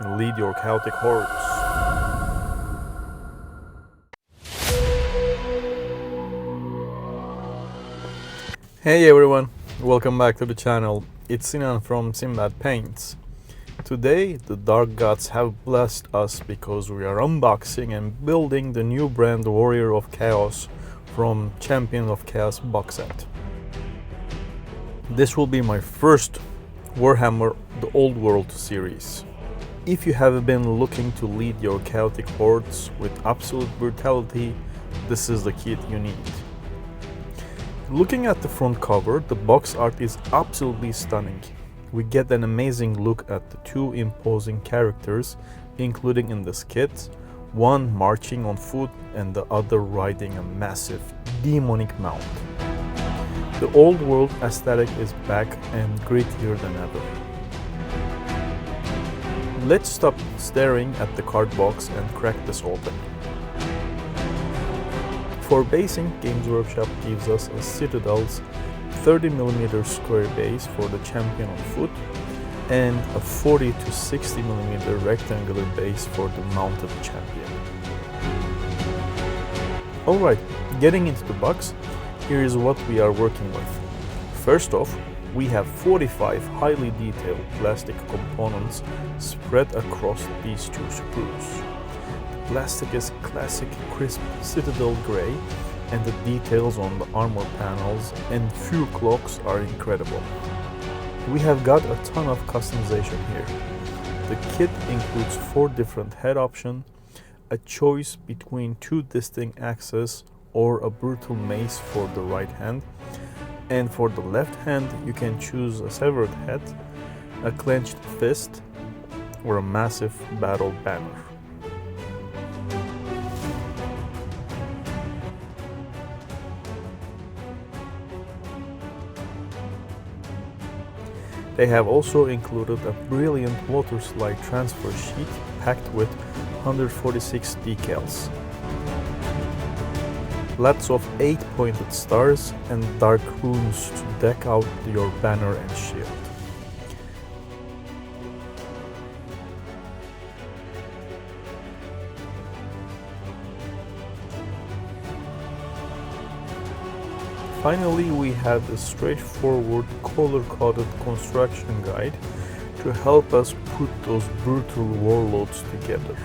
and lead your chaotic hordes. Hey everyone, welcome back to the channel. It's Sinan from Sinbad Paints. Today the Dark Gods have blessed us because we are unboxing and building the new brand Warrior of Chaos from Champion of Chaos box set. This will be my first Warhammer The Old World series. If you have been looking to lead your chaotic hordes with absolute brutality, this is the kit you need. Looking at the front cover, the box art is absolutely stunning. We get an amazing look at the two imposing characters, including in this kit, one marching on foot and the other riding a massive demonic mount. The old world aesthetic is back and grittier than ever. Let's stop staring at the card box and crack this open. For basing, Games Workshop gives us a Citadel's 30mm square base for the champion on foot and a 40 to 60mm rectangular base for the mounted champion. Alright, getting into the box, here is what we are working with. First off, we have 45 highly detailed plastic components spread across these two sprues. The plastic is classic crisp Citadel gray, and the details on the armor panels and few clocks are incredible. We have got a ton of customization here. The kit includes 4 different head options, a choice between 2 distinct axes or a brutal mace for the right hand, and for the left hand you can choose a severed head, a clenched fist, or a massive battle banner. They have also included a brilliant water slide transfer sheet packed with 146 decals. Lots of 8-pointed stars and dark runes to deck out your banner and shield. Finally, we have a straightforward color-coded construction guide to help us put those brutal warlords together.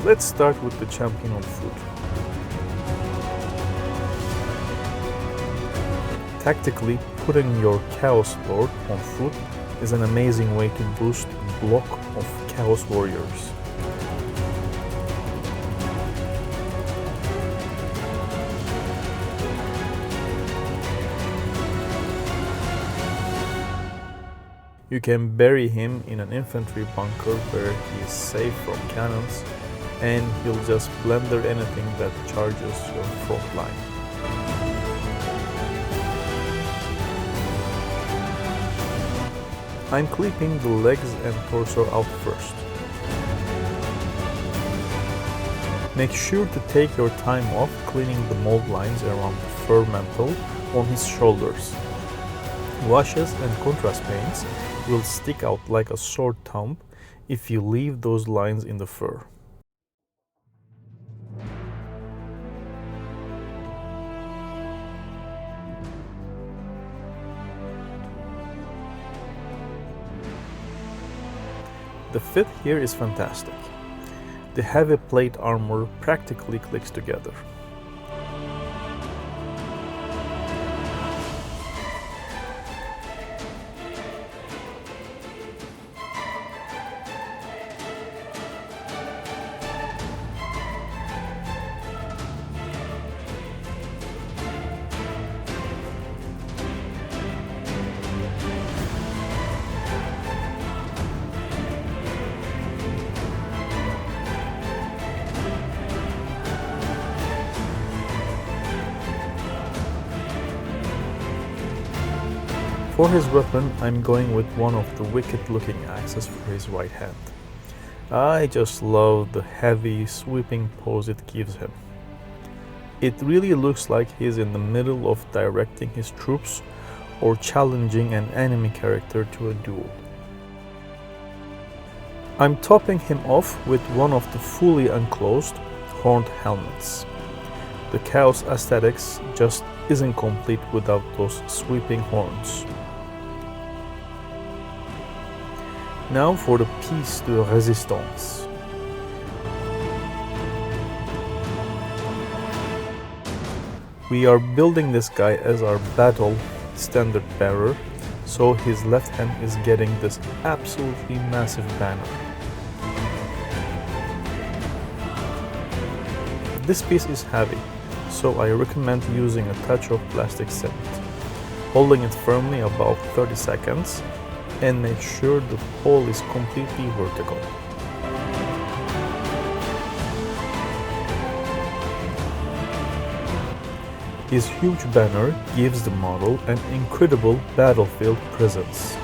Let's start with the champion on foot. Tactically, putting your Chaos Lord on foot is an amazing way to boost a block of Chaos Warriors. You can bury him in an infantry bunker where he is safe from cannons, and he'll just blender anything that charges your front line. I'm clipping the legs and torso out first. Make sure to take your time off cleaning the mold lines around the fur mantle on his shoulders. Washes and contrast paints will stick out like a sword thumb if you leave those lines in the fur. The fit here is fantastic. The heavy plate armor practically clicks together. For his weapon, I'm going with one of the wicked looking axes for his right hand. I just love the heavy, sweeping pose it gives him. It really looks like he's in the middle of directing his troops or challenging an enemy character to a duel. I'm topping him off with one of the fully enclosed, horned helmets. The Chaos aesthetics just isn't complete without those sweeping horns. Now for the piece de résistance. We are building this guy as our battle standard bearer, so his left hand is getting this absolutely massive banner. This piece is heavy, so I recommend using a touch of plastic cement, holding it firmly about 30 seconds and make sure the pole is completely vertical. His huge banner gives the model an incredible battlefield presence.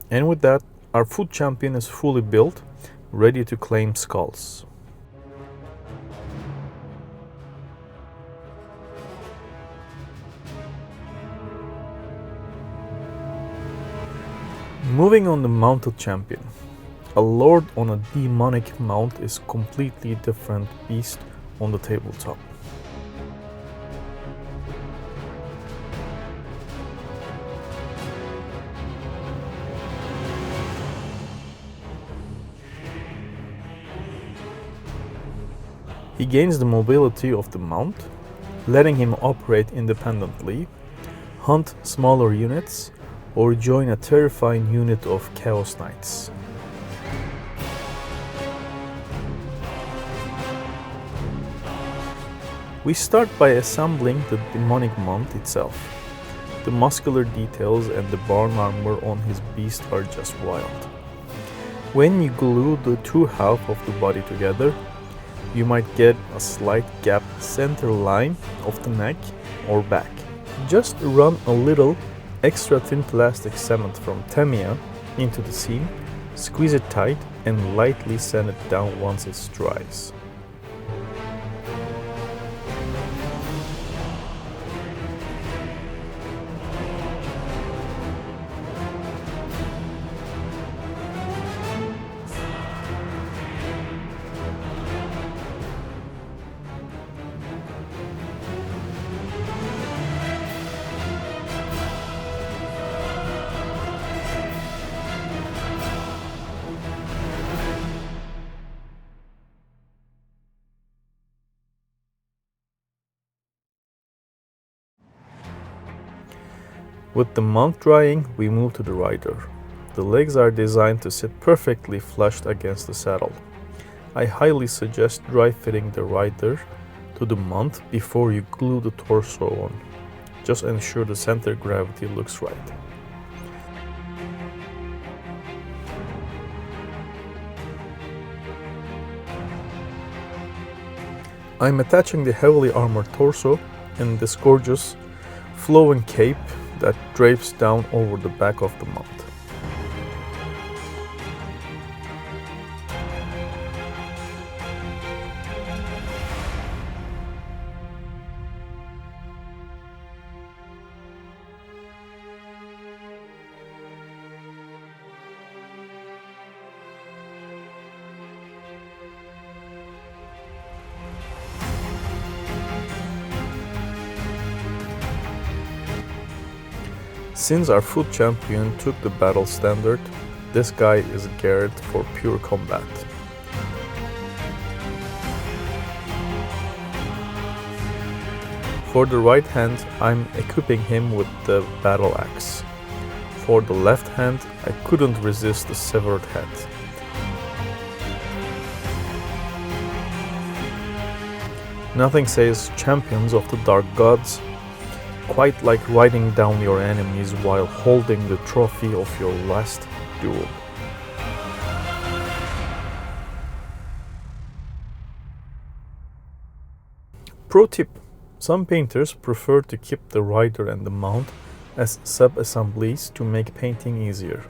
And with that, our foot champion is fully built, ready to claim skulls. Moving on the mounted champion. A lord on a demonic mount is completely different beast on the tabletop. He gains the mobility of the mount, letting him operate independently, hunt smaller units, or join a terrifying unit of Chaos Knights. We start by assembling the demonic mount itself. The muscular details and the barn armor on his beast are just wild. When you glue the two halves of the body together, you might get a slight gap center line of the neck or back. Just run a little extra thin plastic cement from Tamiya into the seam, squeeze it tight and lightly sand it down once it dries. With the mount drying, we move to the rider. The legs are designed to sit perfectly flushed against the saddle. I highly suggest dry fitting the rider to the mount before you glue the torso on. Just ensure the center gravity looks right. I'm attaching the heavily armored torso and this gorgeous flowing cape that drapes down over the back of the mount. Since our foot champion took the battle standard, this guy is geared for pure combat. For the right hand, I'm equipping him with the battle axe. For the left hand, I couldn't resist the severed head. Nothing says champions of the dark gods quite like writing down your enemies while holding the trophy of your last duel. Pro tip: some painters prefer to keep the rider and the mount as sub-assemblies to make painting easier.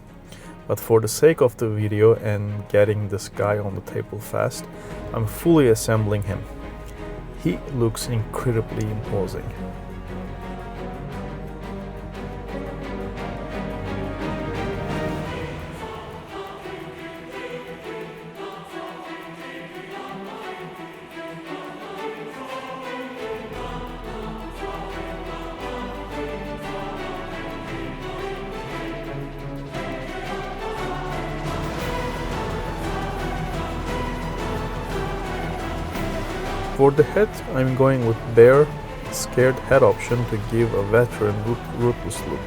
But for the sake of the video and getting this guy on the table fast, I'm fully assembling him. He looks incredibly imposing. For the head, I'm going with bare, scared head option to give a veteran ruthless look.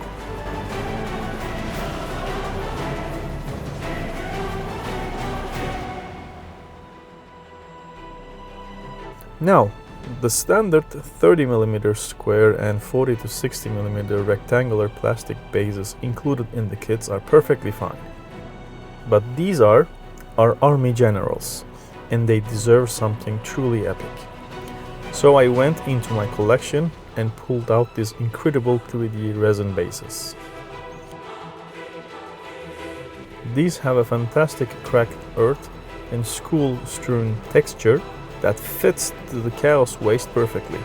Now, the standard 30mm square and 40 to 60mm rectangular plastic bases included in the kits are perfectly fine. But these are our army generals, and they deserve something truly epic. So I went into my collection and pulled out these incredible 3D resin bases. These have a fantastic cracked earth and skull-strewn texture that fits the Chaos waist perfectly.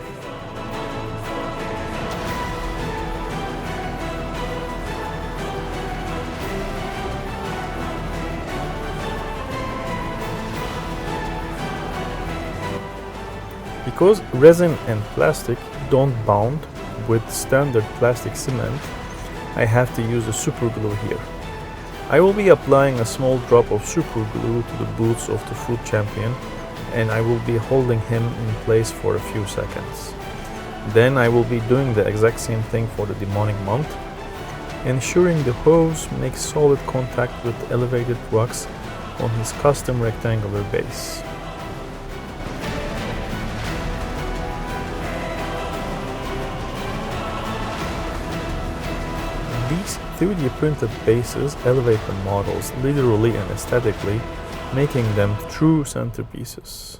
Because resin and plastic don't bond with standard plastic cement, I have to use a super glue here. I will be applying a small drop of super glue to the boots of the foot champion, and I will be holding him in place for a few seconds. Then I will be doing the exact same thing for the demonic mount, ensuring the hose makes solid contact with elevated rocks on his custom rectangular base. These 3D printed bases elevate the models literally and aesthetically, making them true centerpieces.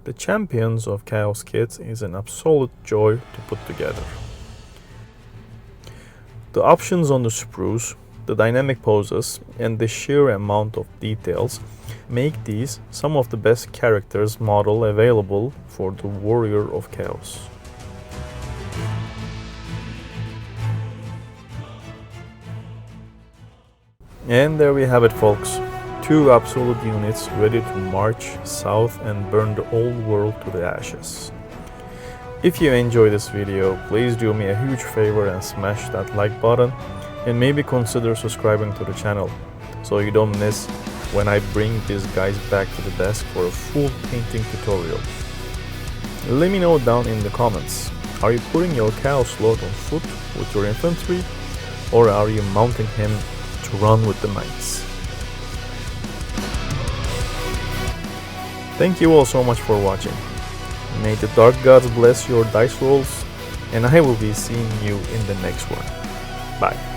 The Champions of Chaos kits is an absolute joy to put together. The options on the sprues, the dynamic poses, and the sheer amount of details make these some of the best characters model available for the Warrior of Chaos. And there we have it, folks. 2 absolute units ready to march south and burn the old world to the ashes. If you enjoyed this video, please do me a huge favor and smash that like button, and maybe consider subscribing to the channel so you don't miss when I bring these guys back to the desk for a full painting tutorial. Let me know down in the comments, are you putting your Chaos Lord on foot with your infantry, or are you mounting him to run with the knights? Thank you all so much for watching. May the dark gods bless your dice rolls, and I will be seeing you in the next one. Bye.